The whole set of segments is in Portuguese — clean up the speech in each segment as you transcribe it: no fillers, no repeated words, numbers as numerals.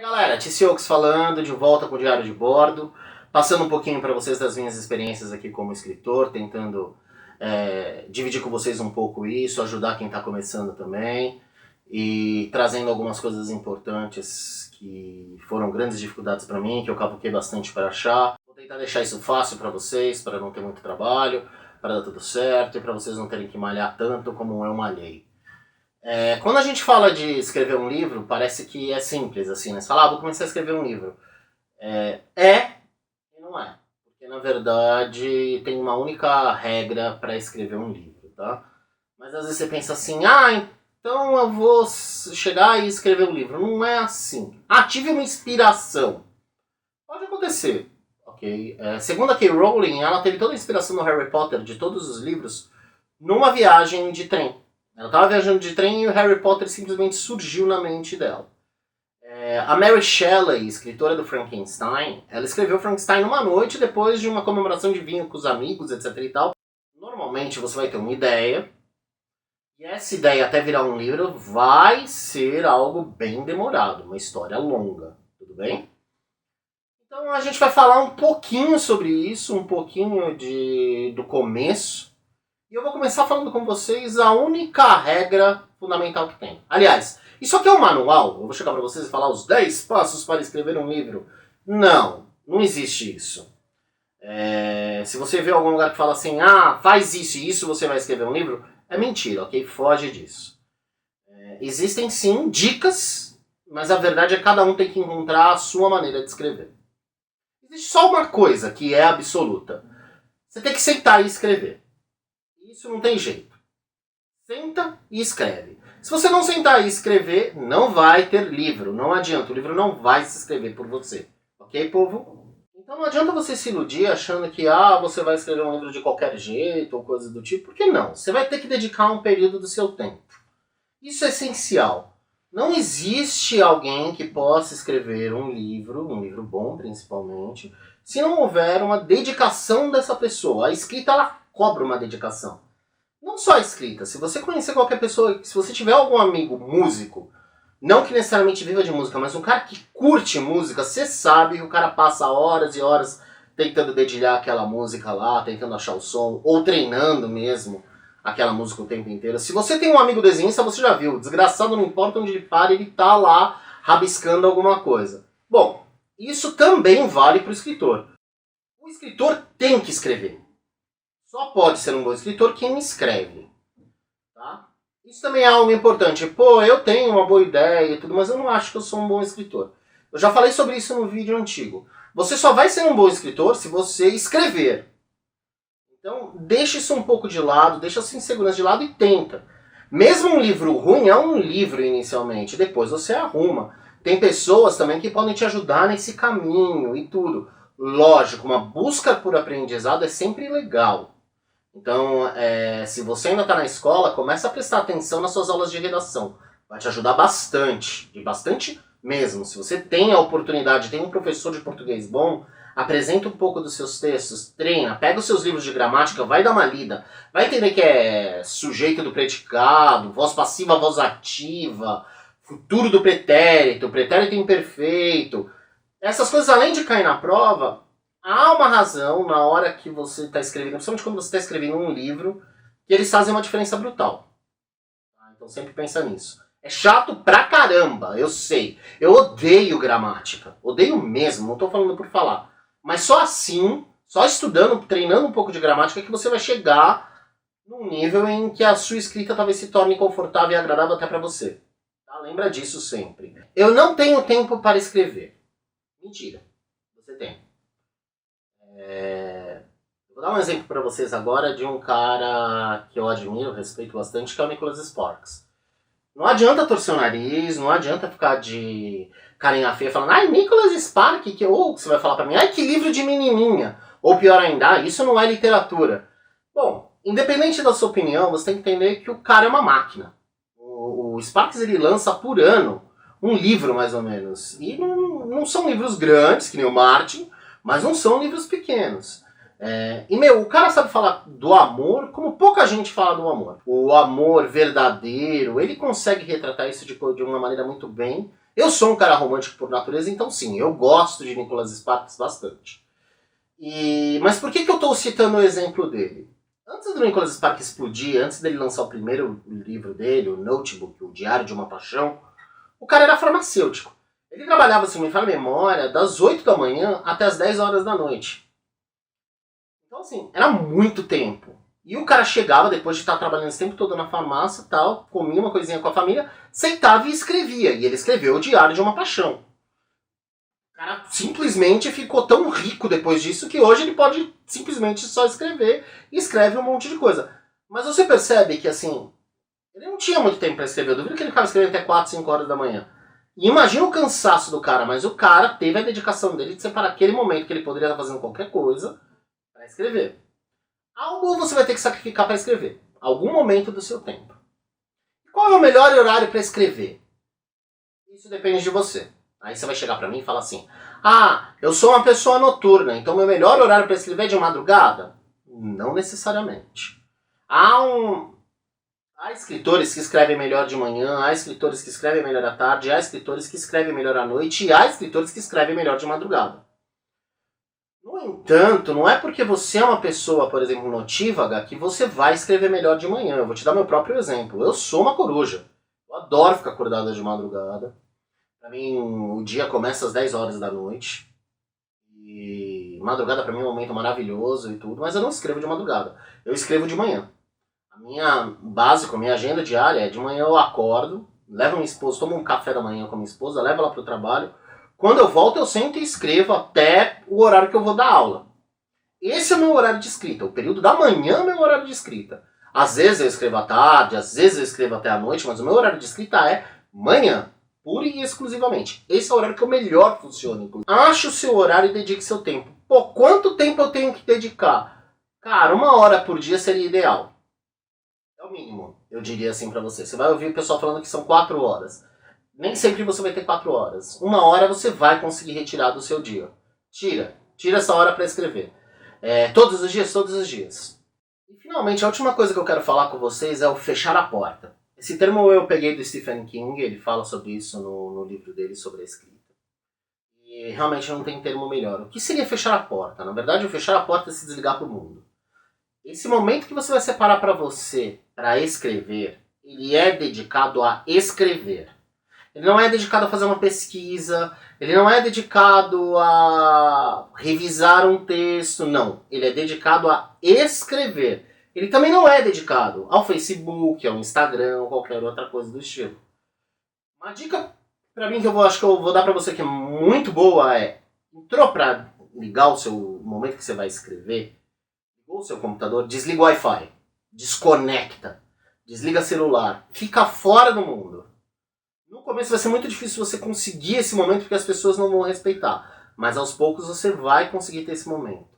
Galera, Tissiox falando, de volta com o Diário de Bordo, passando um pouquinho para vocês das minhas experiências aqui como escritor, tentando dividir com vocês um pouco isso, ajudar quem está começando também, e trazendo algumas coisas importantes que foram grandes dificuldades para mim, que eu cavuquei bastante para achar. Vou tentar deixar isso fácil para vocês, para não ter muito trabalho, para dar tudo certo, e para vocês não terem que malhar tanto como eu malhei. Quando a gente fala de escrever um livro, parece que é simples, assim, né? Você fala, vou começar a escrever um livro. E não é. Porque, na verdade, tem uma única regra para escrever um livro, tá? Mas, às vezes, você pensa assim, então eu vou chegar e escrever um livro. Não é assim. Tive uma inspiração. Pode acontecer, ok? Segundo a K. Rowling, ela teve toda a inspiração no Harry Potter, de todos os livros, numa viagem de trem. Ela estava viajando de trem e o Harry Potter simplesmente surgiu na mente dela. A Mary Shelley, escritora do Frankenstein, ela escreveu Frankenstein numa noite depois de uma comemoração de vinho com os amigos, etc e tal. Normalmente você vai ter uma ideia, e essa ideia até virar um livro vai ser algo bem demorado, uma história longa, tudo bem? Então a gente vai falar um pouquinho sobre isso, um pouquinho do começo. E eu vou começar falando com vocês a única regra fundamental que tem. Aliás, isso aqui é um manual. Eu vou chegar para vocês e falar os 10 passos para escrever um livro. Não existe isso. Se você vê algum lugar que fala assim, faz isso e isso você vai escrever um livro, é mentira, ok? Foge disso. Existem sim dicas, mas a verdade é que cada um tem que encontrar a sua maneira de escrever. Existe só uma coisa que é absoluta. Você tem que sentar e escrever. Isso não tem jeito. Senta e escreve. Se você não sentar e escrever, não vai ter livro. Não adianta. O livro não vai se escrever por você. Ok, povo? Então não adianta você se iludir achando que você vai escrever um livro de qualquer jeito ou coisa do tipo. Por que não? Você vai ter que dedicar um período do seu tempo. Isso é essencial. Não existe alguém que possa escrever um livro bom principalmente, se não houver uma dedicação dessa pessoa. A escrita, ela cobra uma dedicação. Não só a escrita. Se você conhecer qualquer pessoa, se você tiver algum amigo músico, não que necessariamente viva de música, mas um cara que curte música, você sabe que o cara passa horas e horas tentando dedilhar aquela música lá, tentando achar o som, ou treinando mesmo aquela música o tempo inteiro. Se você tem um amigo desenhista, você já viu. Desgraçado, não importa onde ele para, ele tá lá rabiscando alguma coisa. Bom, isso também vale para o escritor. O escritor tem que escrever. Só pode ser um bom escritor quem escreve. Tá? Isso também é algo importante. Eu tenho uma boa ideia e tudo, mas eu não acho que eu sou um bom escritor. Eu já falei sobre isso no vídeo antigo. Você só vai ser um bom escritor se você escrever. Então, deixa isso um pouco de lado, deixa essa insegurança de lado e tenta. Mesmo um livro ruim é um livro inicialmente, depois você arruma. Tem pessoas também que podem te ajudar nesse caminho e tudo. Lógico, uma busca por aprendizado é sempre legal. Então, se você ainda está na escola, começa a prestar atenção nas suas aulas de redação. Vai te ajudar bastante, e bastante mesmo. Se você tem a oportunidade, tem um professor de português bom, apresenta um pouco dos seus textos, treina, pega os seus livros de gramática, vai dar uma lida, vai entender que é sujeito do predicado, voz passiva, voz ativa, futuro do pretérito imperfeito. Essas coisas, além de cair na prova, há uma razão na hora que você está escrevendo, principalmente quando você está escrevendo um livro, que eles fazem uma diferença brutal. Então sempre pensa nisso. É chato pra caramba, eu sei. Eu odeio gramática. Odeio mesmo, não estou falando por falar. Mas só assim, só estudando, treinando um pouco de gramática, que você vai chegar num nível em que a sua escrita talvez se torne confortável e agradável até para você. Tá? Lembra disso sempre. Eu não tenho tempo para escrever. Mentira. Você tem. Vou dar um exemplo para vocês agora de um cara que eu admiro, respeito bastante, que é o Nicholas Sparks. Não adianta torcer o nariz, não adianta ficar de carinha feia falando Nicholas Sparks, ou você vai falar para mim, que livro de menininha. Ou pior ainda, isso não é literatura. Bom, independente da sua opinião, você tem que entender que o cara é uma máquina. O Sparks, ele lança por ano um livro, mais ou menos. E não são livros grandes, que nem o Martin, mas não são livros pequenos. O cara sabe falar do amor como pouca gente fala do amor. O amor verdadeiro, ele consegue retratar isso de uma maneira muito bem Eu sou um cara romântico por natureza, então sim, eu gosto de Nicholas Sparks bastante. Mas por que eu estou citando o exemplo dele? Antes do Nicholas Sparks explodir, antes dele lançar o primeiro livro dele, o Notebook, o Diário de uma Paixão, o cara era farmacêutico. Ele trabalhava, se não me falha a memória, das 8 da manhã até as 10 horas da noite. Então, assim, era muito tempo. E o cara chegava, depois de estar trabalhando esse tempo todo na farmácia, tal, comia uma coisinha com a família, sentava e escrevia. E ele escreveu o Diário de uma Paixão. O cara simplesmente ficou tão rico depois disso que hoje ele pode simplesmente só escrever e escreve um monte de coisa. Mas você percebe que, assim, ele não tinha muito tempo para escrever. Eu duvido que ele ficava escrevendo até 4, 5 horas da manhã. E imagina o cansaço do cara, mas o cara teve a dedicação dele de separar aquele momento que ele poderia estar fazendo qualquer coisa para escrever. Algo você vai ter que sacrificar para escrever. Algum momento do seu tempo. Qual é o melhor horário para escrever? Isso depende de você. Aí você vai chegar para mim e falar assim: ah, eu sou uma pessoa noturna, então meu melhor horário para escrever é de madrugada? Não necessariamente. Há escritores que escrevem melhor de manhã, há escritores que escrevem melhor à tarde, há escritores que escrevem melhor à noite e há escritores que escrevem melhor de madrugada. No entanto, não é porque você é uma pessoa, por exemplo, notívaga, que você vai escrever melhor de manhã. Eu vou te dar meu próprio exemplo. Eu sou uma coruja. Eu adoro ficar acordada de madrugada. Pra mim, o dia começa às 10 horas da noite. E madrugada pra mim é um momento maravilhoso e tudo, mas eu não escrevo de madrugada. Eu escrevo de manhã. A minha agenda diária é de manhã eu acordo, levo minha esposa, tomo um café da manhã com a minha esposa, levo ela pro trabalho. Quando eu volto, eu sento e escrevo até o horário que eu vou dar aula. Esse é o meu horário de escrita. O período da manhã é o meu horário de escrita. Às vezes eu escrevo à tarde, às vezes eu escrevo até à noite, mas o meu horário de escrita é manhã, pura e exclusivamente. Esse é o horário que eu melhor funciono. Ache o seu horário e dedique seu tempo. Pô, quanto tempo eu tenho que dedicar? Cara, 1 hora por dia seria ideal. É o mínimo, eu diria assim pra você. Você vai ouvir o pessoal falando que são 4 horas. Nem sempre você vai ter 4 horas. 1 hora você vai conseguir retirar do seu dia. Tira essa hora para escrever. Todos os dias, todos os dias. E finalmente, a última coisa que eu quero falar com vocês é o fechar a porta. Esse termo eu peguei do Stephen King, ele fala sobre isso no livro dele sobre a escrita. E realmente não tem termo melhor. O que seria fechar a porta? Na verdade, o fechar a porta é se desligar para o mundo. Esse momento que você vai separar para você, para escrever, ele é dedicado a escrever. Ele não é dedicado a fazer uma pesquisa, ele não é dedicado a revisar um texto, não. Ele é dedicado a escrever. Ele também não é dedicado ao Facebook, ao Instagram, ou qualquer outra coisa do estilo. Uma dica pra mim que acho que eu vou dar pra você que é muito boa é: entrou pra ligar o seu momento que você vai escrever, ligou o seu computador, desliga o Wi-Fi, desconecta, desliga celular, fica fora do mundo. No começo vai ser muito difícil você conseguir esse momento porque as pessoas não vão respeitar. Mas aos poucos você vai conseguir ter esse momento.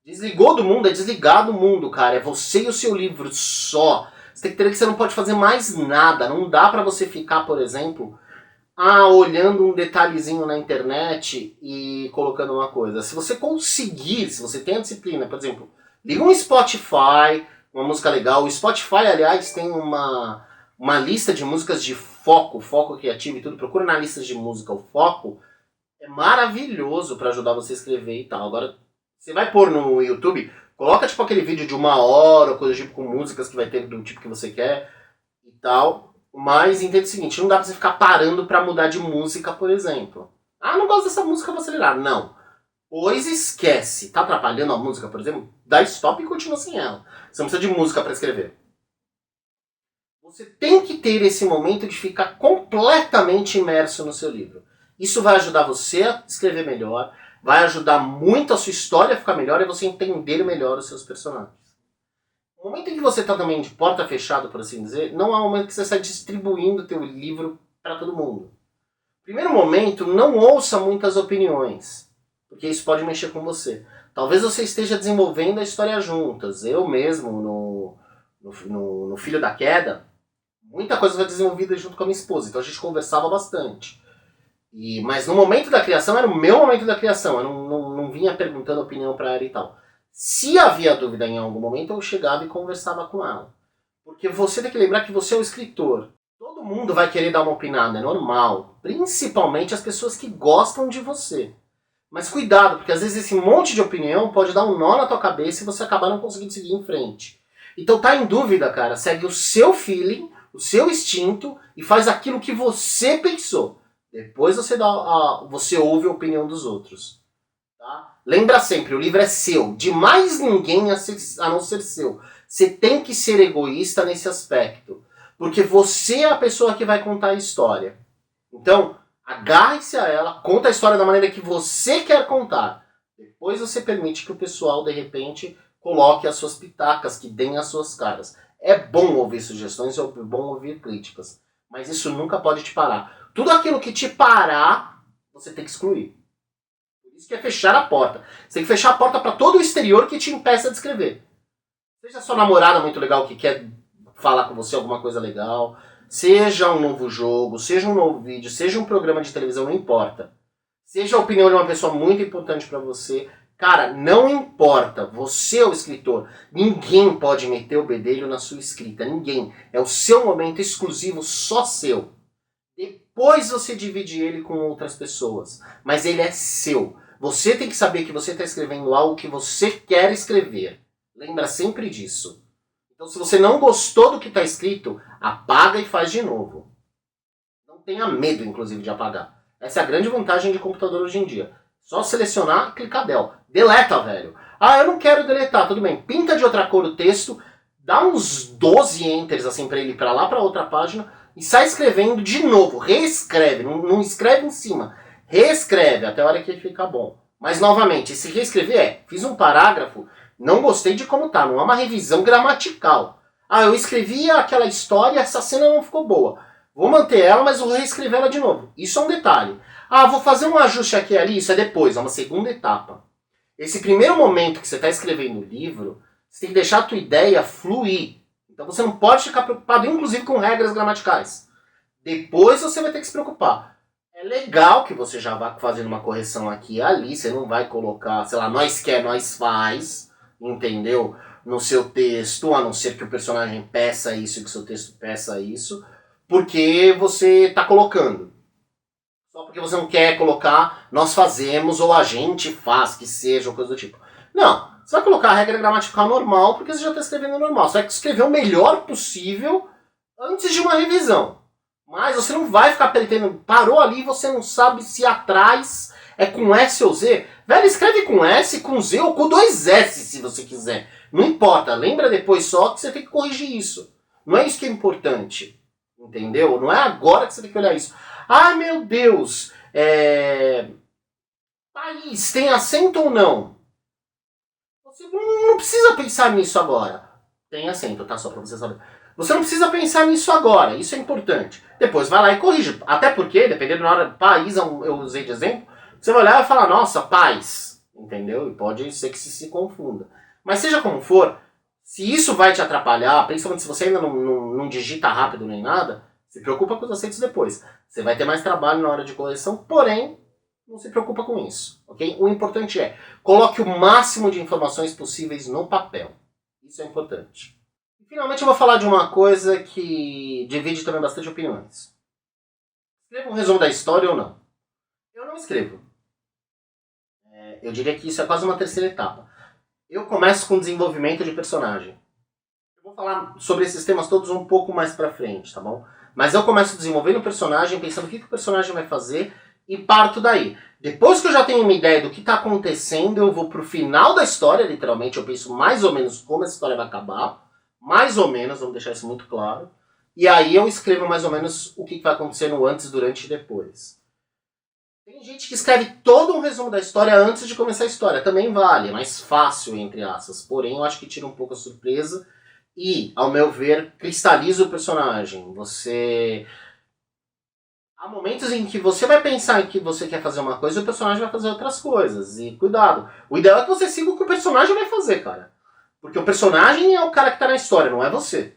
Desligou do mundo, é desligar do mundo, cara. É você e o seu livro só. Você tem que entender que você não pode fazer mais nada. Não dá pra você ficar, por exemplo, olhando um detalhezinho na internet e colocando uma coisa. Se você conseguir, se você tem a disciplina, por exemplo, liga um Spotify, uma música legal. O Spotify, aliás, tem uma lista de músicas de foco criativo e tudo. Procura na lista de música. O foco é maravilhoso para ajudar você a escrever e tal. Agora, você vai pôr no YouTube, coloca tipo aquele vídeo de 1 hora, coisa tipo com músicas que vai ter do tipo que você quer e tal. Mas entenda o seguinte, não dá pra você ficar parando pra mudar de música, por exemplo. Não gosto dessa música, vou acelerar. Não. Pois esquece. Tá atrapalhando a música, por exemplo? Dá stop e continua sem ela. Você não precisa de música para escrever. Você tem que ter esse momento de ficar completamente imerso no seu livro. Isso vai ajudar você a escrever melhor, vai ajudar muito a sua história a ficar melhor e você entender melhor os seus personagens. O momento em que você está também de porta fechada, por assim dizer, não é o momento que você está distribuindo o teu livro para todo mundo. Primeiro momento, não ouça muitas opiniões, porque isso pode mexer com você. Talvez você esteja desenvolvendo a história juntas. Eu mesmo, no Filho da Queda, muita coisa foi desenvolvida junto com a minha esposa, então a gente conversava bastante. Mas no momento da criação, era o meu momento da criação, eu não vinha perguntando opinião para ela e tal. Se havia dúvida em algum momento, eu chegava e conversava com ela. Porque você tem que lembrar que você é o escritor. Todo Todo mundo vai querer dar uma opinada, é normal. Principalmente as pessoas que gostam de você. Mas cuidado, porque às vezes esse monte de opinião pode dar um nó na tua cabeça e você acabar não conseguindo seguir em frente. Então tá em dúvida, cara, segue o seu feeling, o seu instinto e faz aquilo que você pensou. Depois você ouve a opinião dos outros. Tá? Lembra sempre, o livro é seu, de mais ninguém a não ser seu. Você tem que ser egoísta nesse aspecto, porque você é a pessoa que vai contar a história. Então, agarre-se a ela, conta a história da maneira que você quer contar. Depois você permite que o pessoal, de repente, coloque as suas pitacas, que deem as suas caras. É bom ouvir sugestões, é bom ouvir críticas. Mas isso nunca pode te parar. Tudo aquilo que te parar, você tem que excluir. Por isso que é fechar a porta. Você tem que fechar a porta para todo o exterior que te impeça de escrever. Seja sua namorada muito legal que quer falar com você alguma coisa legal, seja um novo jogo, seja um novo vídeo, seja um programa de televisão, não importa. Seja a opinião de uma pessoa muito importante para você, cara, não importa. Você é o escritor. Ninguém pode meter o bedelho na sua escrita. Ninguém. É o seu momento exclusivo, só seu. Depois você divide ele com outras pessoas. Mas ele é seu. Você tem que saber que você está escrevendo algo que você quer escrever. Lembra sempre disso. Então, se você não gostou do que está escrito, apaga e faz de novo. Não tenha medo, inclusive, de apagar. Essa é a grande vantagem de computador hoje em dia. Só selecionar e clicar del. Deleta, velho. Ah, eu não quero deletar. Tudo bem. Pinta de outra cor o texto, dá uns 12 enters assim para ele ir para lá, para outra página, e sai escrevendo de novo. Reescreve. Não escreve em cima. Reescreve até a hora que ele ficar bom. Mas, novamente, esse reescrever fiz um parágrafo, não gostei de como tá. Não é uma revisão gramatical. Ah, eu escrevi aquela história, essa cena não ficou boa. Vou manter ela, mas vou reescrever ela de novo. Isso é um detalhe. Ah, vou fazer um ajuste aqui e ali. Isso é depois, é uma segunda etapa. Esse primeiro momento que você está escrevendo o livro, você tem que deixar a tua ideia fluir. Então você não pode ficar preocupado, inclusive, com regras gramaticais. Depois você vai ter que se preocupar. É legal que você já vá fazendo uma correção aqui e ali. Você não vai colocar, sei lá, nós quer, nós faz, entendeu? No seu texto, a não ser que o personagem peça isso e que o seu texto peça isso. Porque você está colocando. Só porque você não quer colocar nós fazemos ou a gente faz, que seja, ou coisa do tipo. Não, você vai colocar a regra gramatical normal porque você já está escrevendo normal. Você vai escrever o melhor possível antes de uma revisão. Mas você não vai ficar pretendendo, parou ali e você não sabe se atrás é com S ou Z. Velho, escreve com S, com Z ou com 2 S se você quiser. Não importa, lembra depois só que você tem que corrigir isso. Não é isso que é importante. Entendeu? Não é agora que você tem que olhar isso. Ah, meu Deus! País, tem acento ou não? Você não precisa pensar nisso agora. Tem acento, tá? Só pra você saber. Você não precisa pensar nisso agora. Isso é importante. Depois vai lá e corrige. Até porque, dependendo da hora do país, eu usei de exemplo, você vai olhar e falar, nossa, paz. Entendeu? E pode ser que se confunda. Mas seja como for, se isso vai te atrapalhar, principalmente se você ainda não digita rápido nem nada, se preocupa com os acentos depois. Você vai ter mais trabalho na hora de correção, porém, não se preocupa com isso. Ok? O importante é, coloque o máximo de informações possíveis no papel. Isso é importante. E finalmente eu vou falar de uma coisa que divide também bastante opiniões. Escreva um resumo da história ou não? Eu não escrevo. Eu diria que isso é quase uma terceira etapa. Eu começo com desenvolvimento de personagem. Eu vou falar sobre esses temas todos um pouco mais pra frente, tá bom? Mas eu começo desenvolvendo o personagem, pensando o que o personagem vai fazer e parto daí. Depois que eu já tenho uma ideia do que está acontecendo, eu vou pro final da história, literalmente, eu penso mais ou menos como essa história vai acabar. Mais ou menos, vamos deixar isso muito claro. E aí eu escrevo mais ou menos o que vai acontecer no antes, durante e depois. Tem gente que escreve todo um resumo da história antes de começar a história. Também vale, é mais fácil, entre aspas. Porém, eu acho que tira um pouco a surpresa. E, ao meu ver, cristaliza o personagem. Há momentos em que você vai pensar que você quer fazer uma coisa e o personagem vai fazer outras coisas. E cuidado. O ideal é que você siga o que o personagem vai fazer, cara. Porque o personagem é o cara que tá na história, não é você.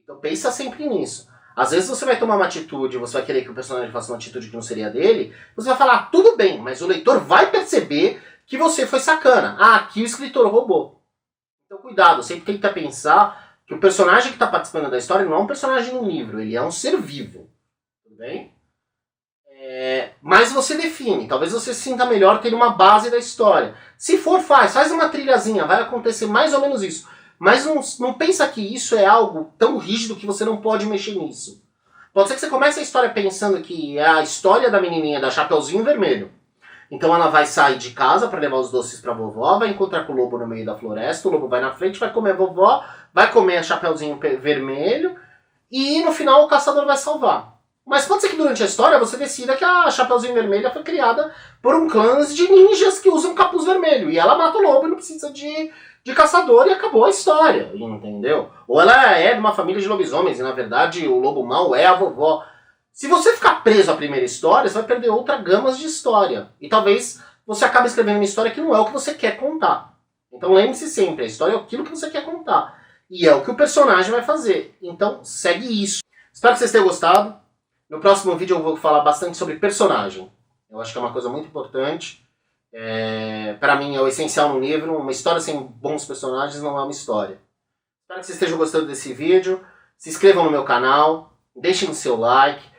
Então pensa sempre nisso. Às vezes você vai tomar uma atitude, você vai querer que o personagem faça uma atitude que não seria dele, você vai falar, tudo bem, mas o leitor vai perceber que você foi sacana. Ah, aqui o escritor roubou. Então cuidado, sempre tenta pensar que o personagem que está participando da história não é um personagem no livro, ele é um ser vivo. Tudo bem? Mas você define, talvez você se sinta melhor ter uma base da história. Se for, faz uma trilhazinha, vai acontecer mais ou menos isso. Mas não pensa que isso é algo tão rígido que você não pode mexer nisso. Pode ser que você comece a história pensando que é a história da menininha da Chapeuzinho Vermelho. Então ela vai sair de casa para levar os doces pra vovó, vai encontrar com o lobo no meio da floresta, o lobo vai na frente, vai comer a vovó, vai comer a Chapeuzinho Vermelho e no final o caçador vai salvar. Mas pode ser que durante a história você decida que a Chapeuzinho Vermelha foi criada por um clã de ninjas que usam capuz vermelho. E ela mata o lobo e não precisa de caçador e acabou a história, entendeu? Ou ela é de uma família de lobisomens e na verdade o lobo mau é a vovó. Se você ficar preso à primeira história, você vai perder outras gamas de história. E talvez você acabe escrevendo uma história que não é o que você quer contar. Então lembre-se sempre, a história é aquilo que você quer contar. E é o que o personagem vai fazer. Então segue isso. Espero que vocês tenham gostado. No próximo vídeo eu vou falar bastante sobre personagem. Eu acho que é uma coisa muito importante. Para mim é o essencial no livro. Uma história sem bons personagens não é uma história. Espero que vocês estejam gostando desse vídeo. Se inscrevam no meu canal. Deixem o seu like.